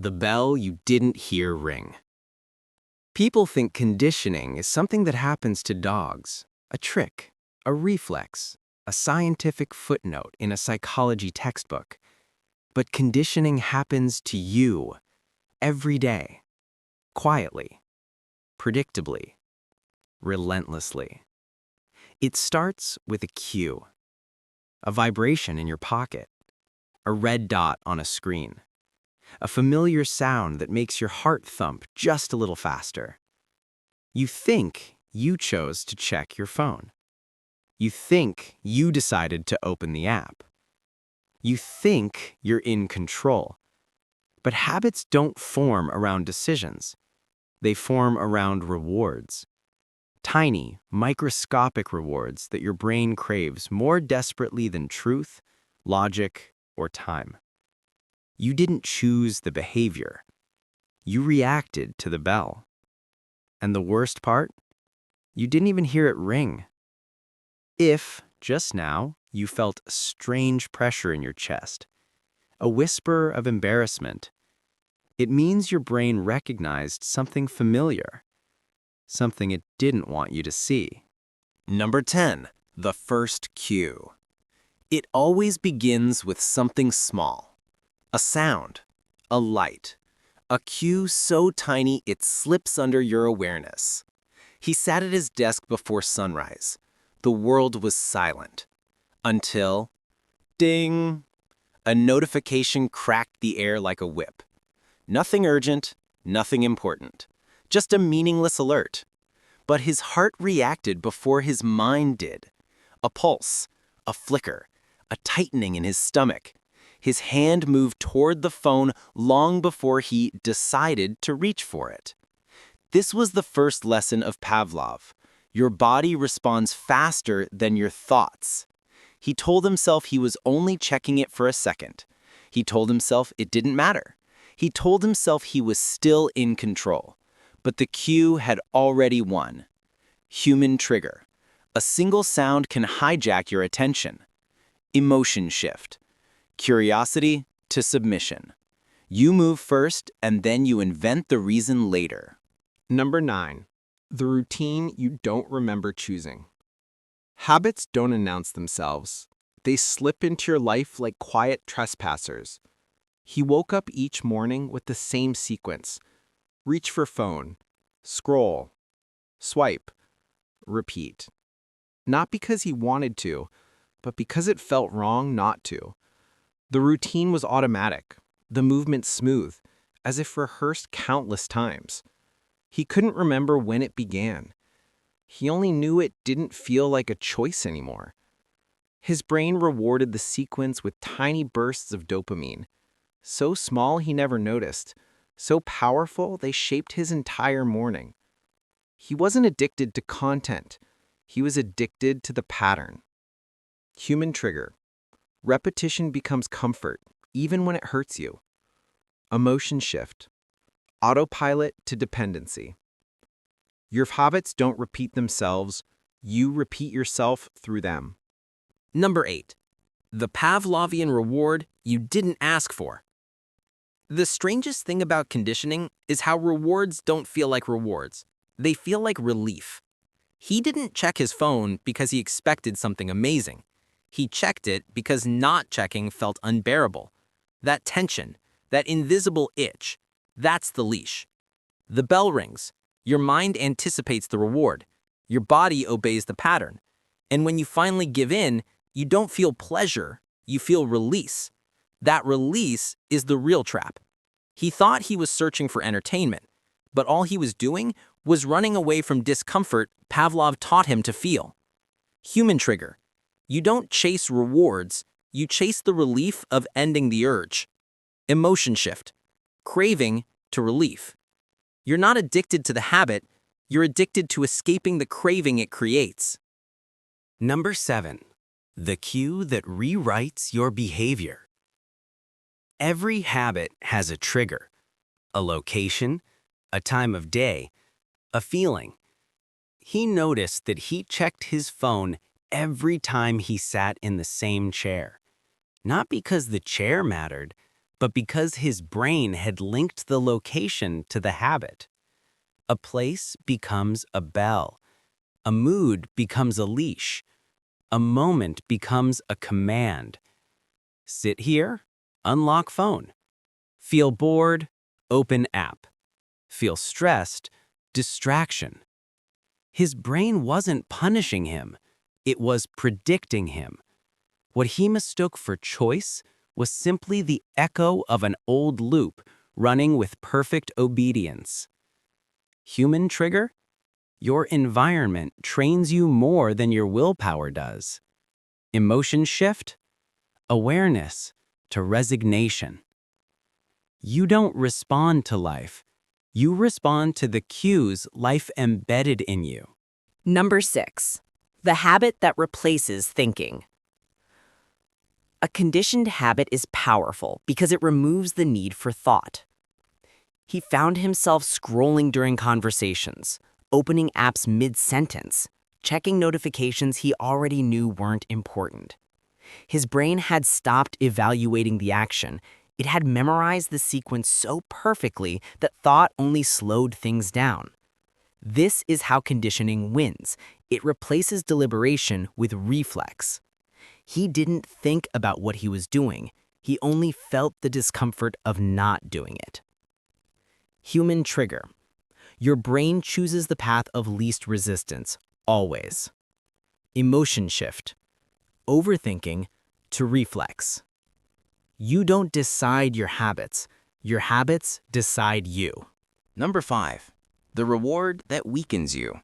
The bell you didn't hear ring. People think conditioning is something that happens to dogs, a trick, a reflex, a scientific footnote in a psychology textbook. But conditioning happens to you every day, quietly, predictably, relentlessly. It starts with a cue, a vibration in your pocket, a red dot on a screen, a familiar sound that makes your heart thump just a little faster. You think you chose to check your phone. You think you decided to open the app. You think you're in control. But habits don't form around decisions. They form around rewards. Tiny, microscopic rewards that your brain craves more desperately than truth, logic, or time. You didn't choose the behavior. You reacted to the bell. And the worst part? You didn't even hear it ring. If, just now, you felt strange pressure in your chest, a whisper of embarrassment, it means your brain recognized something familiar, something it didn't want you to see. Number 10. The first cue. It always begins with something small. A sound, a light, a cue so tiny it slips under your awareness. He sat at his desk before sunrise. The world was silent. Until, ding, a notification cracked the air like a whip. Nothing urgent, nothing important, just a meaningless alert. But his heart reacted before his mind did. A pulse, a flicker, a tightening in his stomach. His hand moved toward the phone long before he decided to reach for it. This was the first lesson of Pavlov. Your body responds faster than your thoughts. He told himself he was only checking it for a second. He told himself it didn't matter. He told himself he was still in control. But the cue had already won. Human trigger. A single sound can hijack your attention. Emotion shift. Curiosity to submission. You move first and then you invent the reason later. Number 9. The routine you don't remember choosing. Habits don't announce themselves. They slip into your life like quiet trespassers. He woke up each morning with the same sequence. Reach for phone, scroll, swipe, repeat. Not because he wanted to, but because it felt wrong not to. The routine was automatic, the movement smooth, as if rehearsed countless times. He couldn't remember when it began. He only knew it didn't feel like a choice anymore. His brain rewarded the sequence with tiny bursts of dopamine. So small he never noticed, so powerful they shaped his entire morning. He wasn't addicted to content. He was addicted to the pattern. Human trigger. Repetition becomes comfort, even when it hurts you. Emotion shift. Autopilot to dependency. Your habits don't repeat themselves, you repeat yourself through them. Number 8. The Pavlovian reward you didn't ask for. The strangest thing about conditioning is how rewards don't feel like rewards. They feel like relief. He didn't check his phone because he expected something amazing. He checked it because not checking felt unbearable. That tension, that invisible itch, that's the leash. The bell rings. Your mind anticipates the reward. Your body obeys the pattern. And when you finally give in, you don't feel pleasure, you feel release. That release is the real trap. He thought he was searching for entertainment, but all he was doing was running away from discomfort Pavlov taught him to feel. Human trigger. You don't chase rewards, you chase the relief of ending the urge. Emotion shift. Craving to relief. You're not addicted to the habit, you're addicted to escaping the craving it creates. Number 7. The cue that rewrites your behavior. Every habit has a trigger, a location, a time of day, a feeling. He noticed that he checked his phone every time he sat in the same chair. Not because the chair mattered, but because his brain had linked the location to the habit. A place becomes a bell. A mood becomes a leash. A moment becomes a command. Sit here, unlock phone. Feel bored, open app. Feel stressed, distraction. His brain wasn't punishing him, it was predicting him. What he mistook for choice was simply the echo of an old loop running with perfect obedience. Human trigger? Your environment trains you more than your willpower does. Emotion shift? Awareness to resignation. You don't respond to life. You respond to the cues life embedded in you. Number 6, the habit that replaces thinking. A conditioned habit is powerful because it removes the need for thought. He found himself scrolling during conversations, opening apps mid-sentence, checking notifications he already knew weren't important. His brain had stopped evaluating the action. It had memorized the sequence so perfectly that thought only slowed things down. This is how conditioning wins. It replaces deliberation with reflex. He didn't think about what he was doing. He only felt the discomfort of not doing it. Human trigger. Your brain chooses the path of least resistance, always. Emotion shift. Overthinking to reflex. You don't decide your habits decide you. Number 5. The reward that weakens you.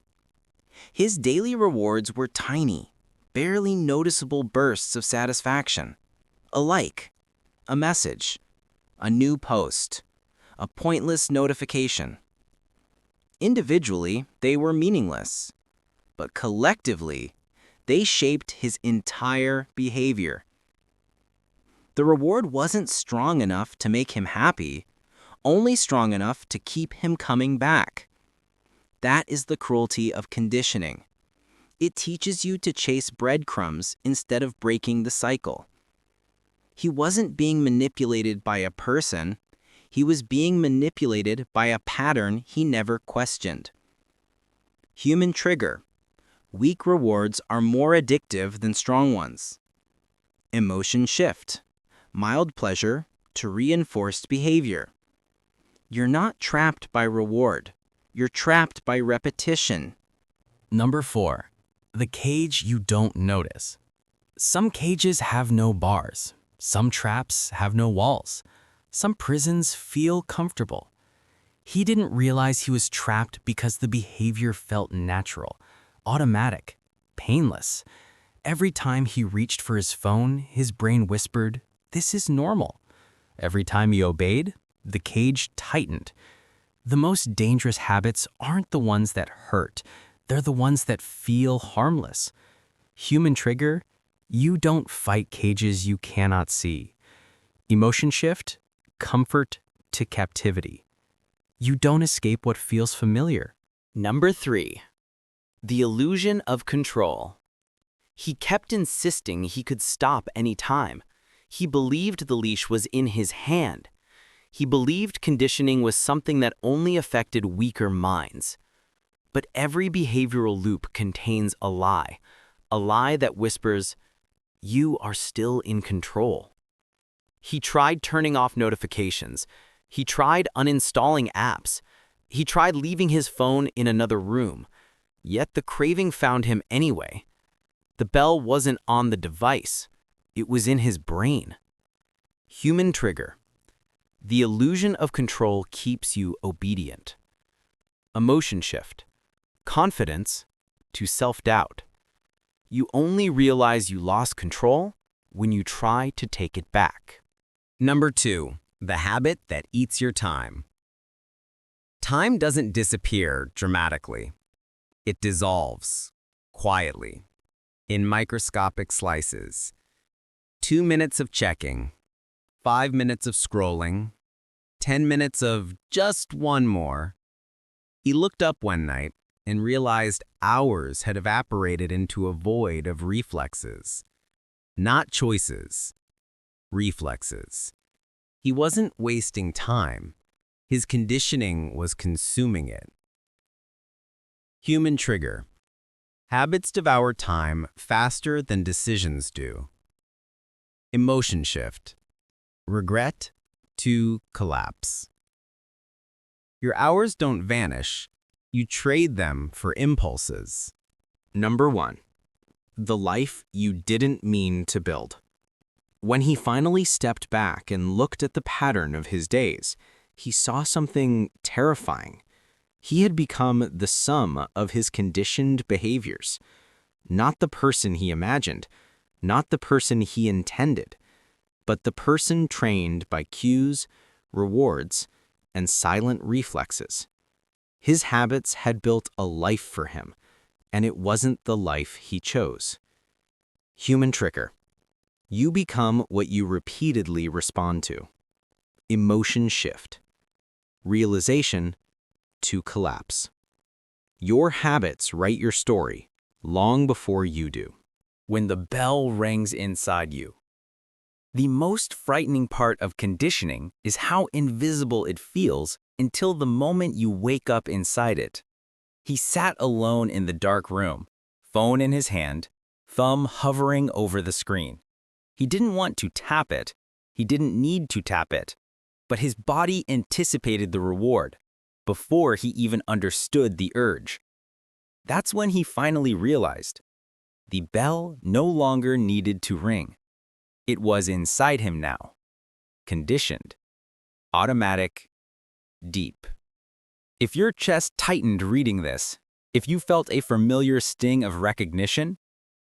His daily rewards were tiny, barely noticeable bursts of satisfaction. A like, a message, a new post, a pointless notification. Individually, they were meaningless, but collectively, they shaped his entire behavior. The reward wasn't strong enough to make him happy, only strong enough to keep him coming back. That is the cruelty of conditioning. It teaches you to chase breadcrumbs instead of breaking the cycle. He wasn't being manipulated by a person. He was being manipulated by a pattern he never questioned. Human trigger. Weak rewards are more addictive than strong ones. Emotion shift. Mild pleasure to reinforced behavior. You're not trapped by reward. You're trapped by repetition. Number 4. The cage you don't notice. Some cages have no bars. Some traps have no walls. Some prisons feel comfortable. He didn't realize he was trapped because the behavior felt natural, automatic, painless. Every time he reached for his phone, his brain whispered, "This is normal." Every time he obeyed, the cage tightened. The most dangerous habits aren't the ones that hurt. They're the ones that feel harmless. Human trigger, you don't fight cages you cannot see. Emotion shift, comfort to captivity. You don't escape what feels familiar. Number 3. The illusion of control. He kept insisting he could stop any time. He believed the leash was in his hand. He believed conditioning was something that only affected weaker minds. But every behavioral loop contains a lie that whispers, "You are still in control." He tried turning off notifications. He tried uninstalling apps. He tried leaving his phone in another room. Yet the craving found him anyway. The bell wasn't on the device. It was in his brain. Human trigger. The illusion of control keeps you obedient. Emotion shift. Confidence to self-doubt. You only realize you lost control when you try to take it back. Number 2. The habit that eats your time. Time doesn't disappear dramatically. It dissolves quietly in microscopic slices. 2 minutes of checking, 5 minutes of scrolling, 10 minutes of just one more. He looked up one night and realized hours had evaporated into a void of reflexes. Not choices, reflexes. He wasn't wasting time. His conditioning was consuming it. Human trigger. Habits devour time faster than decisions do. Emotion shift. Regret to collapse. Your hours don't vanish. You trade them for impulses. Number 1. The life you didn't mean to build. When he finally stepped back and looked at the pattern of his days, he saw something terrifying. He had become the sum of his conditioned behaviors. Not the person he imagined, not the person he intended, but the person trained by cues, rewards, and silent reflexes. His habits had built a life for him, and it wasn't the life he chose. Human trigger. You become what you repeatedly respond to. Emotion shift. Realization to collapse. Your habits write your story long before you do. When the bell rings inside you. The most frightening part of conditioning is how invisible it feels until the moment you wake up inside it. He sat alone in the dark room, phone in his hand, thumb hovering over the screen. He didn't want to tap it. He didn't need to tap it. But his body anticipated the reward before he even understood the urge. That's when he finally realized the bell no longer needed to ring. It was inside him now. Conditioned. Automatic. Deep. If your chest tightened reading this, if you felt a familiar sting of recognition,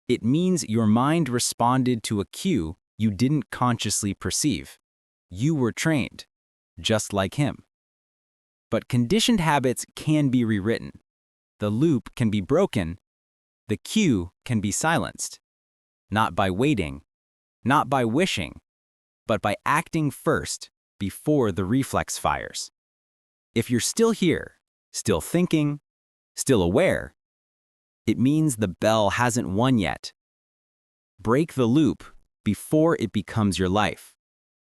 it means your mind responded to a cue you didn't consciously perceive. You were trained, just like him. But conditioned habits can be rewritten. The loop can be broken. The cue can be silenced. Not by waiting, not by wishing, but by acting first before the reflex fires. If you're still here, still thinking, still aware, it means the bell hasn't won yet. Break the loop before it becomes your life.